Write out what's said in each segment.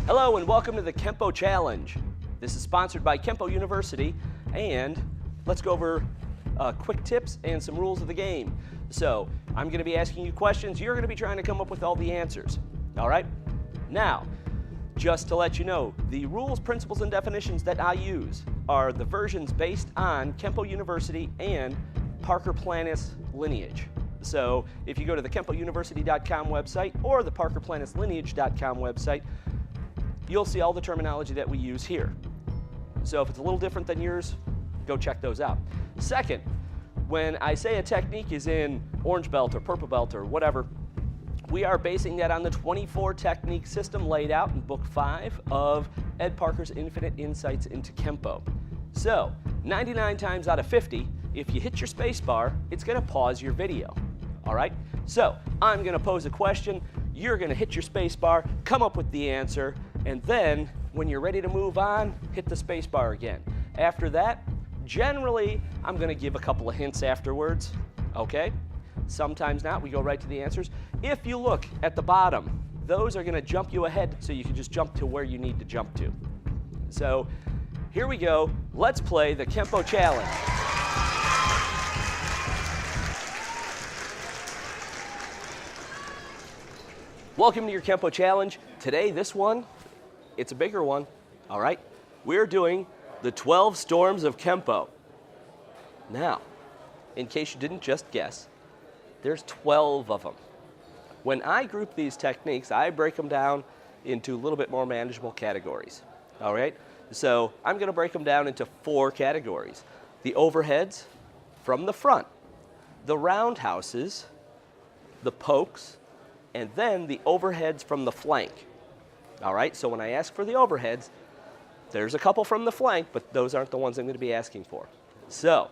Hello and welcome to the Kenpo Challenge. This is sponsored by Kenpo University, and let's go over quick tips and some rules of the game. So I'm going to be asking you questions. You're going to be trying to come up with all the answers. All right? Now, just to let you know, the rules, principles, and definitions that I use are the versions based on Kenpo University and Parker Planis lineage. So if you go to the KenpoUniversity.com website or the ParkerPlanisLineage.com website, you'll see all the terminology that we use here. So if it's a little different than yours, go check those out. Second, when I say a technique is in orange belt or purple belt or whatever, we are basing that on the 24 technique system laid out in Book 5 of Ed Parker's Infinite Insights into Kenpo. So 99 times out of 50, if you hit your space bar, it's going to pause your video. All right? So I'm going to pose a question. You're going to hit your space bar, come up with the answer, and then when you're ready to move on, hit the space bar again. After that, generally, I'm going to give a couple of hints afterwards. Okay? Sometimes not. We go right to the answers. If you look at the bottom, those are going to jump you ahead so you can just jump to where you need to jump to. So here we go. Let's play the Kenpo Challenge. Welcome to your Kenpo Challenge. Today, this one, it's a bigger one, all right? We're doing the 12 Storms of Kenpo. Now, in case you didn't just guess, there's 12 of them. When I group these techniques, I break them down into a little bit more manageable categories, all right? So I'm gonna break them down into 4 categories. The overheads from the front, the roundhouses, the pokes, and then the overheads from the flank. All right, so when I ask for the overheads, there's a couple from the flank, but those aren't the ones I'm going to be asking for. So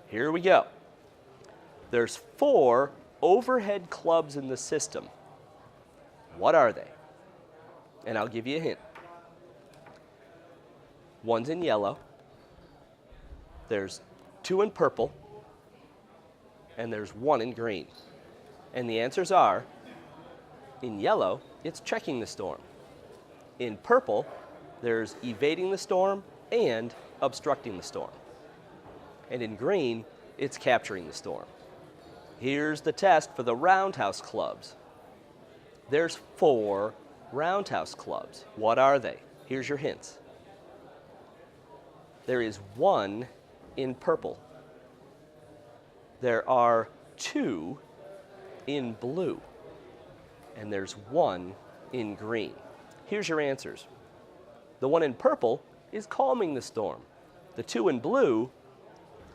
here we go. There's 4 overhead clubs in the system. What are they? And I'll give you a hint. One's in yellow, there's 2 in purple, and there's 1 in green. And the answers are, in yellow, it's checking the storm. In purple, there's evading the storm and obstructing the storm. And in green, it's capturing the storm. Here's the test for the roundhouse clubs. There's 4 roundhouse clubs. What are they? Here's your hints. There is 1 in purple. There are 2 in blue. And there's 1 in green. Here's your answers. The 1 in purple is calming the storm. The 2 in blue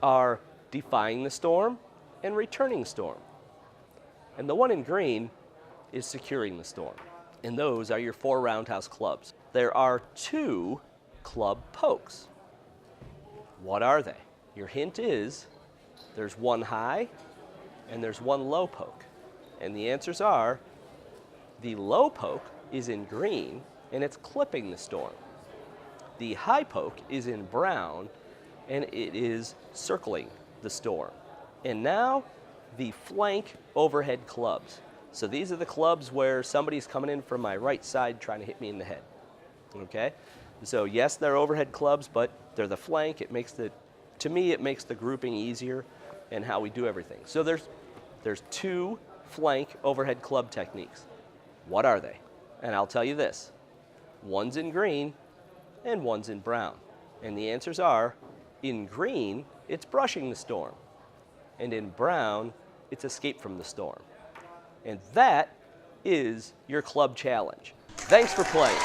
are defying the storm and returning the storm. And the 1 in green is securing the storm. And those are your 4 roundhouse clubs. There are 2 club pokes. What are they? Your hint is there's 1 high and there's 1 low poke. And the answers are the low poke is in green and it's clipping the storm. The high poke is in brown and it is circling the storm. And now the flank overhead clubs. So these are the clubs where somebody's coming in from my right side trying to hit me in the head. Okay? So yes, they're overhead clubs, but they're the flank. It makes to me, it makes the grouping easier and how we do everything. So there's 2 flank overhead club techniques. What are they? And I'll tell you this. 1's in green and 1's in brown. And the answers are, in green, it's brushing the storm. And in brown, it's escape from the storm. And that is your club challenge. Thanks for playing.